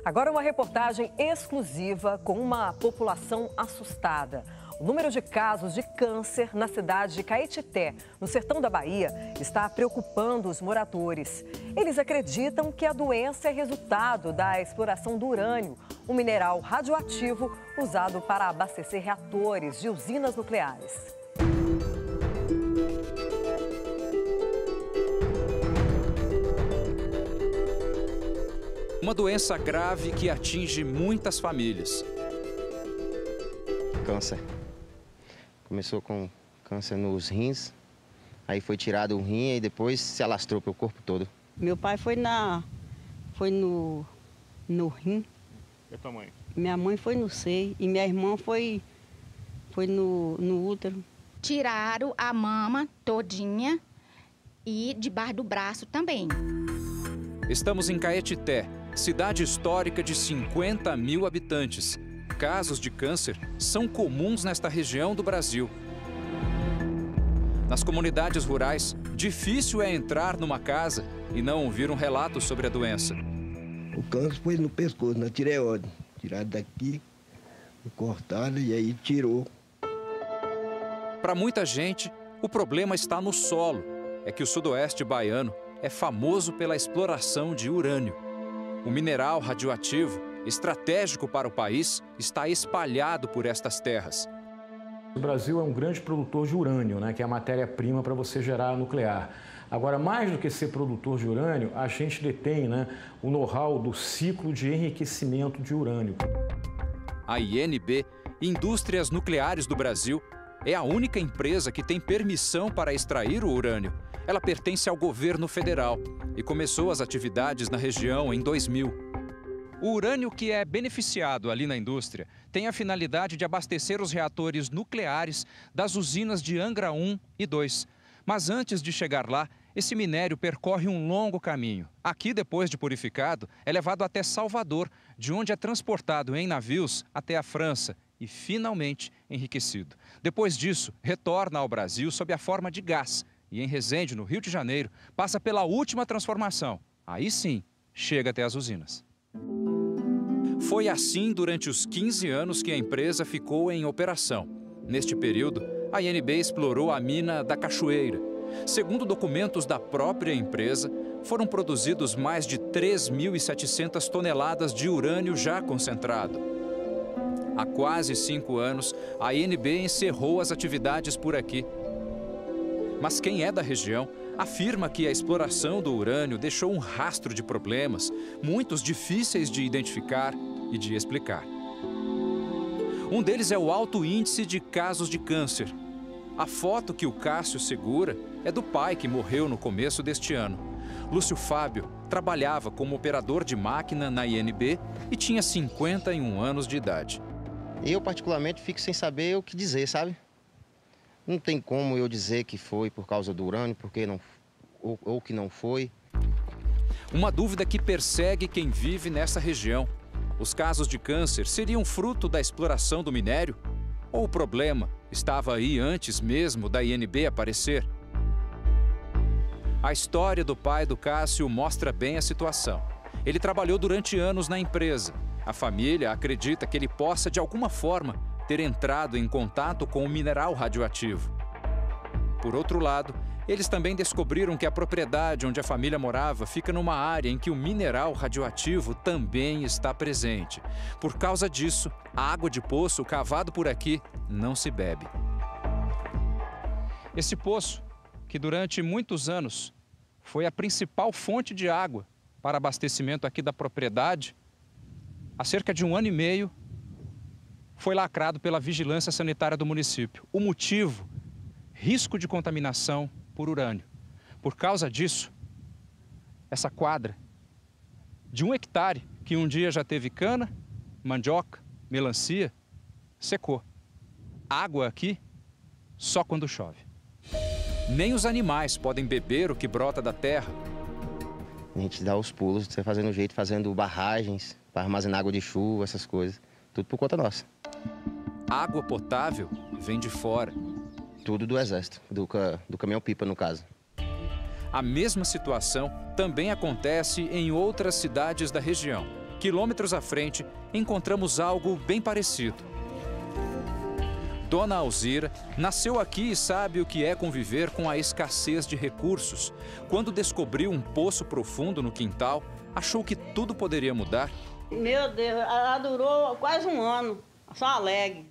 Agora uma reportagem exclusiva com uma população assustada. O número de casos de câncer na cidade de Caetité, no sertão da Bahia, está preocupando os moradores. Eles acreditam que a doença é resultado da exploração do urânio, um mineral radioativo usado para abastecer reatores de usinas nucleares. Uma doença grave que atinge muitas famílias. Câncer. Começou com câncer nos rins, aí foi tirado o rim e depois se alastrou para o corpo todo. Meu pai foi no rim. E a tua mãe? Minha mãe foi no seio e minha irmã foi no útero. Tiraram a mama todinha e debaixo do braço também. Estamos em Caetité, cidade histórica de 50 mil habitantes. Casos de câncer são comuns nesta região do Brasil. Nas comunidades rurais, difícil é entrar numa casa e não ouvir um relato sobre a doença. O câncer foi no pescoço, na tireoide. Tiraram daqui, cortaram e aí tirou. Para muita gente, o problema está no solo. É que o sudoeste baiano é famoso pela exploração de urânio. O mineral radioativo, estratégico para o país, está espalhado por estas terras. O Brasil é um grande produtor de urânio, né, que é a matéria-prima para você gerar nuclear. Agora, mais do que ser produtor de urânio, a gente detém, né, o know-how do ciclo de enriquecimento de urânio. A INB, Indústrias Nucleares do Brasil, é a única empresa que tem permissão para extrair o urânio. Ela pertence ao governo federal e começou as atividades na região em 2000. O urânio que é beneficiado ali na indústria tem a finalidade de abastecer os reatores nucleares das usinas de Angra 1 e 2. Mas antes de chegar lá, esse minério percorre um longo caminho. Aqui, depois de purificado, é levado até Salvador, de onde é transportado em navios até a França e, finalmente, enriquecido. Depois disso, retorna ao Brasil sob a forma de gás e, em Resende, no Rio de Janeiro, passa pela última transformação. Aí sim, chega até as usinas. Foi assim durante os 15 anos que a empresa ficou em operação. Neste período, a INB explorou a mina da Cachoeira. Segundo documentos da própria empresa, foram produzidos mais de 3.700 toneladas de urânio já concentrado. Há quase 5 anos, a INB encerrou as atividades por aqui. Mas quem é da região afirma que a exploração do urânio deixou um rastro de problemas, muitos difíceis de identificar e de explicar. Um deles é o alto índice de casos de câncer. A foto que o Cássio segura é do pai que morreu no começo deste ano. Lúcio Fábio trabalhava como operador de máquina na INB e tinha 51 anos de idade. Eu, particularmente, fico sem saber o que dizer, sabe? Não tem como eu dizer que foi por causa do urânio, porque não, ou que não foi. Uma dúvida que persegue quem vive nessa região. Os casos de câncer seriam fruto da exploração do minério? Ou o problema estava aí antes mesmo da INB aparecer? A história do pai do Cássio mostra bem a situação. Ele trabalhou durante anos na empresa. A família acredita que ele possa, de alguma forma, ter entrado em contato com o mineral radioativo. Por outro lado, eles também descobriram que a propriedade onde a família morava fica numa área em que o mineral radioativo também está presente. Por causa disso, a água de poço cavado por aqui não se bebe. Esse poço, que durante muitos anos foi a principal fonte de água para abastecimento aqui da propriedade, há cerca de 1 ano e meio, foi lacrado pela Vigilância Sanitária do município. O motivo? Risco de contaminação por urânio. Por causa disso, essa quadra de 1 hectare, que um dia já teve cana, mandioca, melancia, secou. Água aqui só quando chove. Nem os animais podem beber o que brota da terra. A gente dá os pulos, você fazendo jeito, fazendo barragens para armazenar água de chuva, essas coisas. Tudo por conta nossa. Água potável vem de fora. Tudo do Exército, do caminhão-pipa, no caso. A mesma situação também acontece em outras cidades da região. Quilômetros à frente, encontramos algo bem parecido. Dona Alzira nasceu aqui e sabe o que é conviver com a escassez de recursos. Quando descobriu um poço profundo no quintal, achou que tudo poderia mudar. Meu Deus, ela durou quase um ano, só alegre.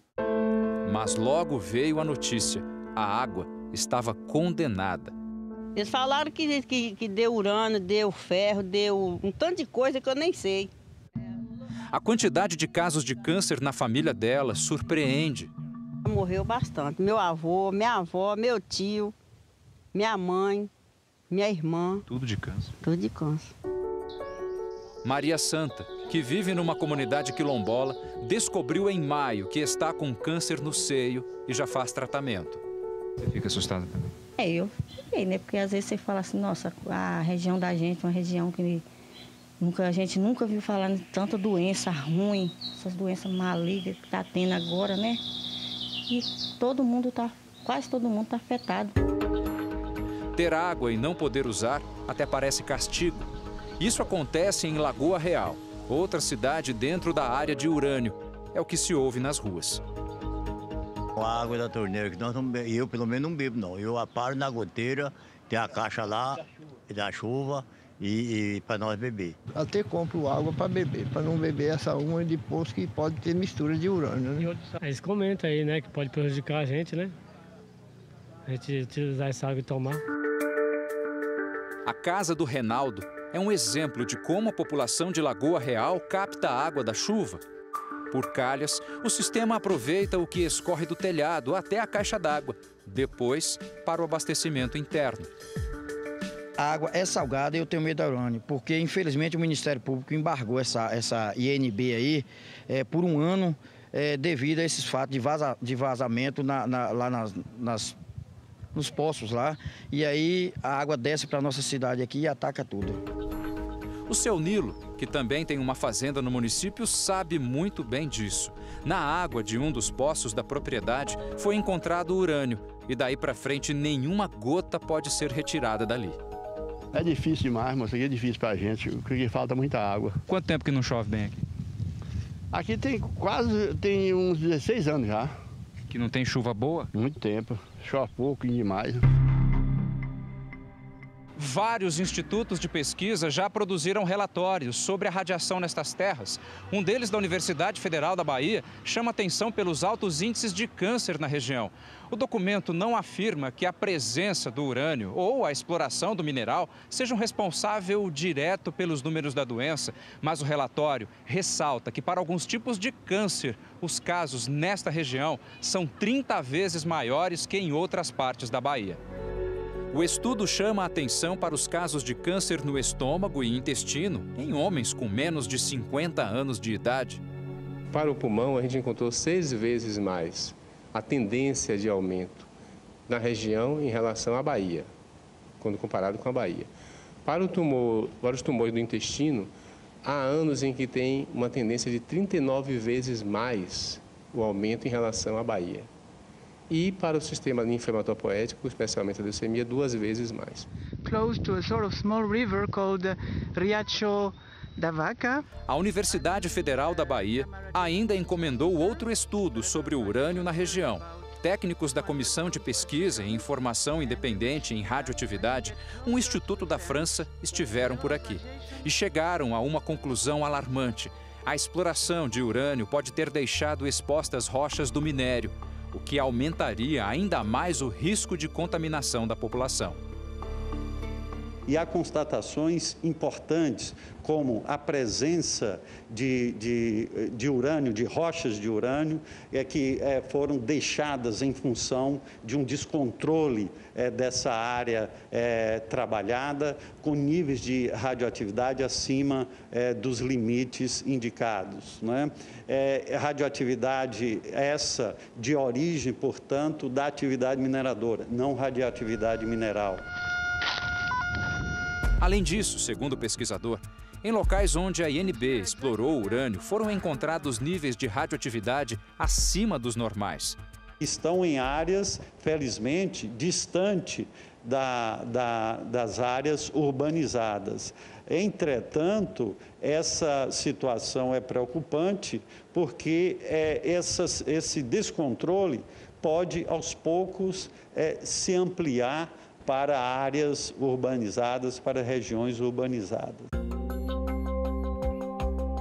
Mas logo veio a notícia: a água estava condenada. Eles falaram que deu urânio, deu ferro, deu um tanto de coisa que eu nem sei. A quantidade de casos de câncer na família dela surpreende. Morreu bastante. Meu avô, minha avó, meu tio, minha mãe, minha irmã. Tudo de câncer? Tudo de câncer. Maria Santa, que vive numa comunidade quilombola, descobriu em maio que está com câncer no seio e já faz tratamento. Você fica assustada também? Eu fiquei, né? Porque às vezes você fala assim, nossa, a região da gente, uma região que a gente nunca viu falar de tanta doença ruim, essas doenças malignas que está tendo agora, né? E quase todo mundo está afetado. Ter água e não poder usar até parece castigo. Isso acontece em Lagoa Real, outra cidade dentro da área de urânio. É o que se ouve nas ruas. A água da torneira, que eu pelo menos não bebo, não. Eu paro na goteira, tem a caixa lá, da chuva, e para nós beber. Até compro água para beber, para não beber essa uma de poço que pode ter mistura de urânio, né? Eles comentam aí, né, que pode prejudicar a gente, né? A gente utilizar essa água e tomar. A casa do Renaldo é um exemplo de como a população de Lagoa Real capta a água da chuva. Por calhas, o sistema aproveita o que escorre do telhado até a caixa d'água, depois para o abastecimento interno. A água é salgada e eu tenho medo da urânio, porque infelizmente o Ministério Público embargou essa INB aí por um ano devido a esses fatos de vazamento lá nos poços lá. E aí a água desce para a nossa cidade aqui e ataca tudo. O seu Nilo, que também tem uma fazenda no município, sabe muito bem disso. Na água de um dos poços da propriedade foi encontrado urânio e daí para frente nenhuma gota pode ser retirada dali. É difícil demais, moço. Aqui é difícil pra gente, porque falta muita água. Quanto tempo que não chove bem aqui? Aqui tem uns 16 anos já. Que não tem chuva boa? Muito tempo. Chove pouco e demais. Vários institutos de pesquisa já produziram relatórios sobre a radiação nestas terras. Um deles, da Universidade Federal da Bahia, chama atenção pelos altos índices de câncer na região. O documento não afirma que a presença do urânio ou a exploração do mineral sejam responsável direto pelos números da doença, mas o relatório ressalta que para alguns tipos de câncer, os casos nesta região são 30 vezes maiores que em outras partes da Bahia. O estudo chama a atenção para os casos de câncer no estômago e intestino em homens com menos de 50 anos de idade. Para o pulmão, a gente encontrou 6 vezes mais a tendência de aumento na região em relação à Bahia, quando comparado com a Bahia. Para os tumores do intestino, há anos em que tem uma tendência de 39 vezes mais o aumento em relação à Bahia. E para o sistema linfomatopoético, especialmente a leucemia, 2 vezes mais. Close to a sort of small river called Riacho da Vaca. A Universidade Federal da Bahia ainda encomendou outro estudo sobre o urânio na região. Técnicos da Comissão de Pesquisa e Informação Independente em Radioatividade, um instituto da França, estiveram por aqui e chegaram a uma conclusão alarmante. A exploração de urânio pode ter deixado expostas rochas do minério, o que aumentaria ainda mais o risco de contaminação da população. E há constatações importantes, como a presença de urânio, de rochas de urânio, que foram deixadas em função de um descontrole dessa área trabalhada, com níveis de radioatividade acima dos limites indicados, não é? Radioatividade essa de origem, portanto, da atividade mineradora, não radioatividade mineral. Além disso, segundo o pesquisador, em locais onde a INB explorou o urânio, foram encontrados níveis de radioatividade acima dos normais. Estão em áreas, felizmente, distante das áreas urbanizadas. Entretanto, essa situação é preocupante porque esse descontrole pode, aos poucos, se ampliar para áreas urbanizadas, para regiões urbanizadas.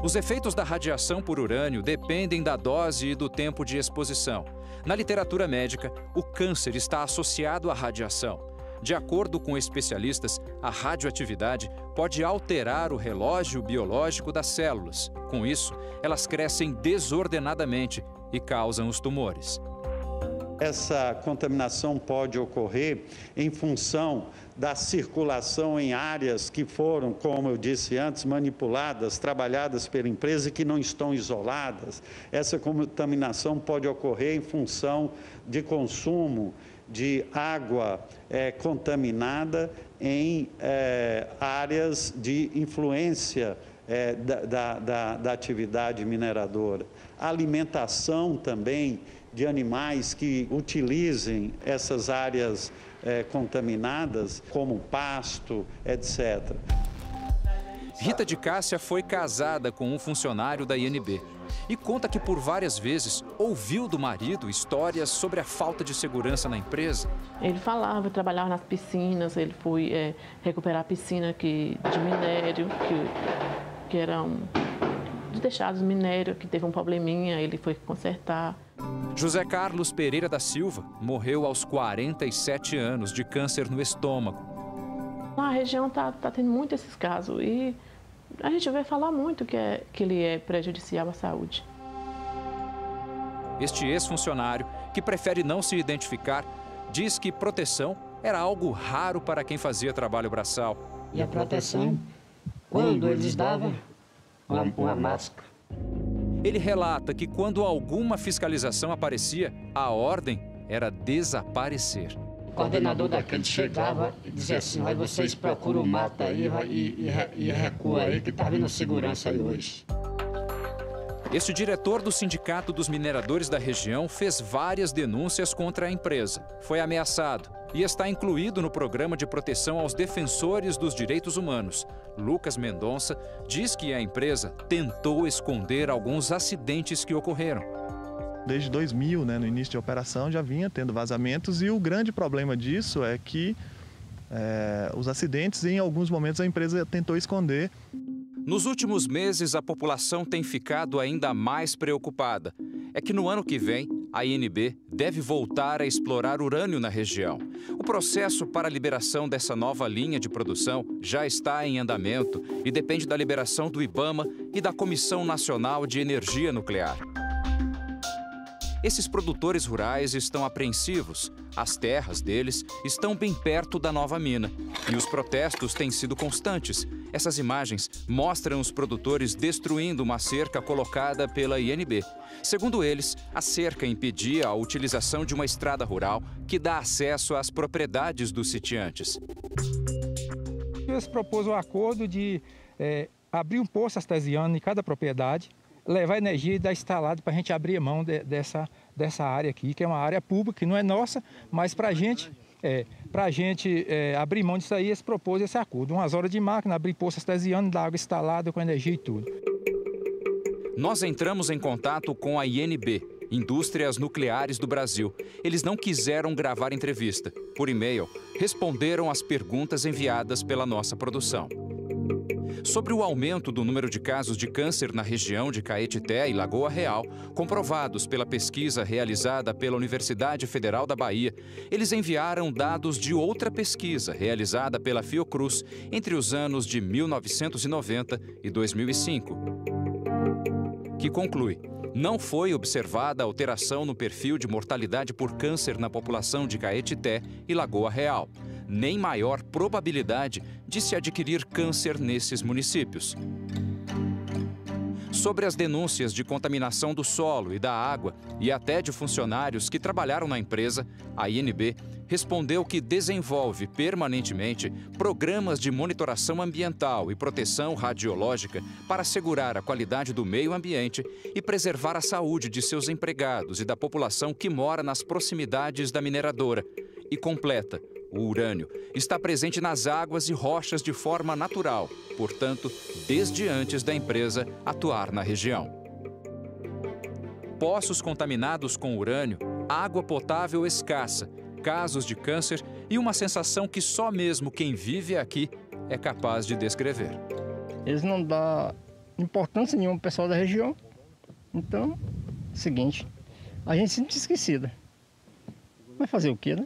Os efeitos da radiação por urânio dependem da dose e do tempo de exposição. Na literatura médica, o câncer está associado à radiação. De acordo com especialistas, a radioatividade pode alterar o relógio biológico das células. Com isso, elas crescem desordenadamente e causam os tumores. Essa contaminação pode ocorrer em função da circulação em áreas que foram, como eu disse antes, manipuladas, trabalhadas pela empresa e que não estão isoladas. Essa contaminação pode ocorrer em função de consumo de água contaminada em áreas de influência da atividade mineradora. A alimentação também de animais que utilizem essas áreas contaminadas, como pasto, etc. Rita de Cássia foi casada com um funcionário da INB e conta que por várias vezes ouviu do marido histórias sobre a falta de segurança na empresa. Ele falava, trabalhava nas piscinas, ele foi recuperar a piscina de minério, que eram deixados minério, que teve um probleminha, ele foi consertar. José Carlos Pereira da Silva morreu aos 47 anos de câncer no estômago. A região está tendo muito esses casos e a gente vai falar muito que ele é prejudicial à saúde. Este ex-funcionário, que prefere não se identificar, diz que proteção era algo raro para quem fazia trabalho braçal. E a proteção, quando eles davam uma máscara. Ele relata que quando alguma fiscalização aparecia, a ordem era desaparecer. O coordenador daqui chegava e dizia assim: olha, vocês procuram o mato aí e recua aí que está vindo segurança aí hoje. Este diretor do Sindicato dos Mineradores da região fez várias denúncias contra a empresa. Foi ameaçado e está incluído no programa de proteção aos defensores dos direitos humanos. Lucas Mendonça diz que a empresa tentou esconder alguns acidentes que ocorreram. Desde 2000, no início de operação, já vinha tendo vazamentos e o grande problema disso é que os acidentes, em alguns momentos, a empresa tentou esconder. Nos últimos meses, a população tem ficado ainda mais preocupada. É que no ano que vem, a INB deve voltar a explorar urânio na região. O processo para a liberação dessa nova linha de produção já está em andamento e depende da liberação do IBAMA e da Comissão Nacional de Energia Nuclear. Esses produtores rurais estão apreensivos. As terras deles estão bem perto da nova mina. E os protestos têm sido constantes. Essas imagens mostram os produtores destruindo uma cerca colocada pela INB. Segundo eles, a cerca impedia a utilização de uma estrada rural que dá acesso às propriedades dos sitiantes. Eles propôs um acordo de abrir um poço artesiano em cada propriedade, levar energia e dar instalado para a gente abrir mão dessa área aqui, que é uma área pública, que não é nossa, mas para a gente abrir mão disso aí, eles propôs esse acordo. Umas horas de máquina, abrir poço artesiano, dar água instalada com energia e tudo. Nós entramos em contato com a INB, Indústrias Nucleares do Brasil. Eles não quiseram gravar entrevista. Por e-mail, responderam às perguntas enviadas pela nossa produção. Sobre o aumento do número de casos de câncer na região de Caetité e Lagoa Real, comprovados pela pesquisa realizada pela Universidade Federal da Bahia, eles enviaram dados de outra pesquisa realizada pela Fiocruz entre os anos de 1990 e 2005, que conclui: não foi observada alteração no perfil de mortalidade por câncer na população de Caetité e Lagoa Real, nem maior probabilidade de se adquirir câncer nesses municípios. Sobre as denúncias de contaminação do solo e da água e até de funcionários que trabalharam na empresa, a INB respondeu que desenvolve permanentemente programas de monitoração ambiental e proteção radiológica para assegurar a qualidade do meio ambiente e preservar a saúde de seus empregados e da população que mora nas proximidades da mineradora. E completa: O urânio está presente nas águas e rochas de forma natural, portanto, desde antes da empresa atuar na região. Poços contaminados com urânio, água potável escassa, casos de câncer e uma sensação que só mesmo quem vive aqui é capaz de descrever. Eles não dão importância nenhuma para o pessoal da região. Então, é o seguinte, a gente se sente esquecida. Vai fazer o quê, né?